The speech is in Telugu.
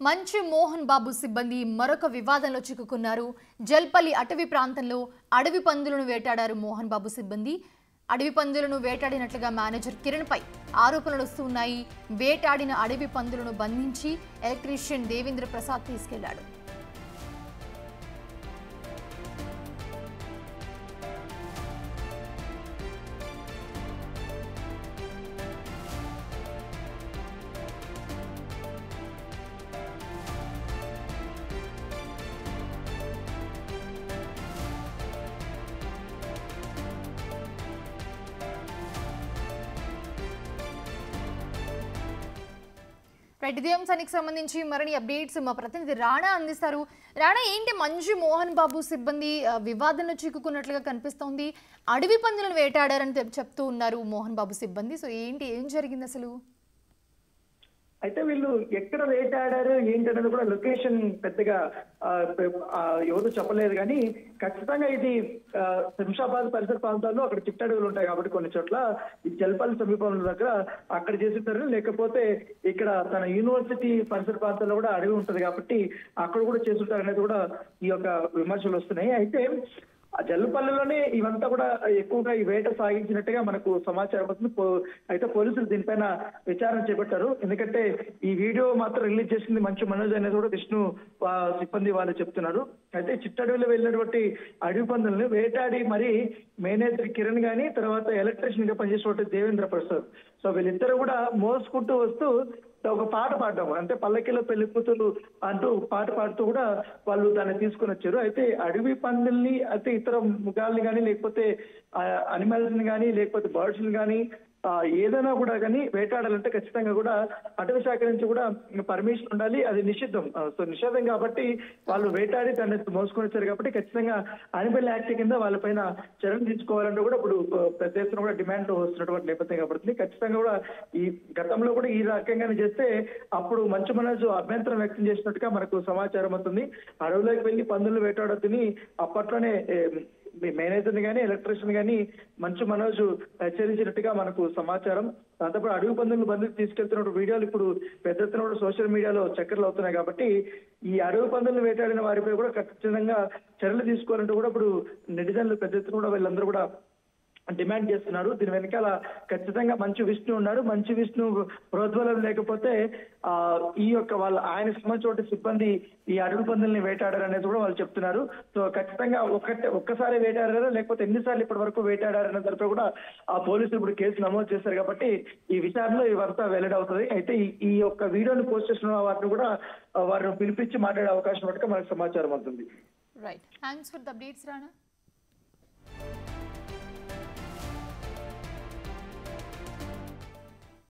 మంచు మోహన్ బాబు సిబ్బంది మరొక వివాదంలో చిక్కుకున్నారు. జల్పల్లి అటవీ ప్రాంతంలో అడవి పందులను వేటాడారు మోహన్ బాబు సిబ్బంది. అడవి పందులను వేటాడినట్లుగా మేనేజర్ కిరణ్ పై ఆరోపణలు వస్తున్నాయి. వేటాడిన అడవి పందులను బంధించి ఎలక్ట్రీషియన్ దేవేంద్ర ప్రసాద్ తీసుకెళ్లాడు. ఇదే అంశానికి సంబంధించి మరిన్ని అప్డేట్స్ మా ప్రతినిధి రాణా అందిస్తారు. రాణా, ఏంటి మంచు మోహన్ బాబు సిబ్బంది వివాదంలో చిక్కుకున్నట్లుగా కనిపిస్తోంది. అడవి పందులను వేటాడారని చెప్తూ ఉన్నారు మోహన్ బాబు సిబ్బంది. సో ఏంటి, ఏం జరిగింది అసలు? అయితే వీళ్ళు ఎక్కడ వేటాడారు ఏంటనేది కూడా లొకేషన్ పెద్దగా ఎవరు చెప్పలేదు, కానీ ఖచ్చితంగా ఇది శంషాబాద్ పరిసర ప్రాంతాల్లో అక్కడ చిట్టడవులు ఉంటాయి కాబట్టి కొన్ని చోట్ల ఈ జల్పల్లి సమీపంలో దగ్గర అక్కడ చేస్తుంటారు. లేకపోతే ఇక్కడ తన యూనివర్సిటీ పరిసర ప్రాంతాల్లో కూడా అడవి ఉంటది కాబట్టి అక్కడ కూడా చేస్తుంటారు అనేది కూడా ఈ యొక్క విమర్శలు వస్తున్నాయి. అయితే ఆ జల్లుపల్లిలోనే ఇవంతా కూడా ఎక్కువగా ఈ వేట సాగించినట్టుగా మనకు సమాచారం వస్తుంది. అయితే పోలీసులు దీనిపైన విచారణ చేపట్టారు. ఎందుకంటే ఈ వీడియో మాత్రం రిలీజ్ చేసింది మంచు మనోజ్ అనేది కూడా విష్ణు సిబ్బంది వాళ్ళు చెప్తున్నారు. అయితే చిట్టడవిలో వెళ్ళినటువంటి అడవి పందులను వేటాడి మరి మేనేజర్ కిరణ్ గాని, తర్వాత ఎలక్ట్రీషియన్ గా పనిచేసినటువంటి దేవేంద్ర ప్రసాద్, సో వీళ్ళిద్దరు కూడా మోసుకుంటూ వస్తూ ఒక పాట పాడడం, అంటే పల్లకిలో పెళ్లి కూతురు అంటూ పాట పాడుతూ కూడా వాళ్ళు దాన్ని తీసుకుని వచ్చారు. అయితే అడవి పందుల్ని అయితే ఇతర మృగాల్ని కానీ, లేకపోతే అనిమల్స్ ని కానీ, లేకపోతే బర్డ్స్ ని కానీ ఏదైనా కూడా కానీ వేటాడాలంటే ఖచ్చితంగా కూడా అటవీ శాఖ నుంచి కూడా పర్మిషన్ ఉండాలి. అది నిషిద్ధం. సో నిషేధం కాబట్టి వాళ్ళు వేటాడి దాన్ని మోసుకొని వచ్చారు కాబట్టి ఖచ్చితంగా అనిమల్ యాక్ట్ కింద వాళ్ళపైన చర్యలు తీసుకోవాలంటే కూడా ఇప్పుడు పెద్ద ఎత్తున కూడా డిమాండ్ వస్తున్నటువంటి నేపథ్యం కాబట్టి ఖచ్చితంగా కూడా ఈ గతంలో కూడా ఈ రకంగానే చేస్తే అప్పుడు మంచు మనోజ్ అభ్యంతరం వ్యక్తం చేసినట్టుగా మనకు సమాచారం అవుతుంది. అడవులోకి వెళ్లి పందులు వేటాడొద్దని అప్పట్లోనే మేనేజర్ ని కానీ, ఎలక్ట్రీషియన్ గానీ మంచు మనోజ్ హెచ్చరించినట్టుగా మనకు సమాచారం. దాంతోపాటు అడవి పందులను బంధించి తీసుకెళ్తున్న వీడియోలు ఇప్పుడు పెద్ద ఎత్తున కూడా సోషల్ మీడియాలో చక్కర్లు అవుతున్నాయి. కాబట్టి ఈ అడవి పందులను వేటాడిన వారిపై కూడా ఖచ్చితంగా చర్యలు తీసుకోవాలంటే కూడా ఇప్పుడు నెటిజన్లు పెద్ద ఎత్తున కూడా వీళ్ళందరూ కూడా డిమాండ్ చేస్తున్నారు. దీని వెనకాల ఖచ్చితంగా మంచు విష్ణు ఉన్నారు. మంచు విష్ణు ప్రోద్బలం లేకపోతే ఈ యొక్క ఆయన సంబంధించిన సిబ్బంది ఈ అడవి పందుల్ని వేటాడారు అనేది కూడా వాళ్ళు చెప్తున్నారు. సో ఖచ్చితంగా ఒక్కసారి వేటాడారా లేకపోతే ఎన్నిసార్లు ఇప్పటి వరకు వేటాడారనే దానిపై కూడా ఆ పోలీసులు ఇప్పుడు కేసు నమోదు చేశారు. కాబట్టి ఈ విచారణలో ఇవంతా వెల్లడవుతుంది. అయితే ఈ యొక్క వీడియోని పోస్ట్ చేసిన వారిని కూడా వారిని పిలిపించి మాట్లాడే అవకాశం ఉన్నట్టుగా మనకు సమాచారం అవుతుంది. Right, thanks for the updates Rana.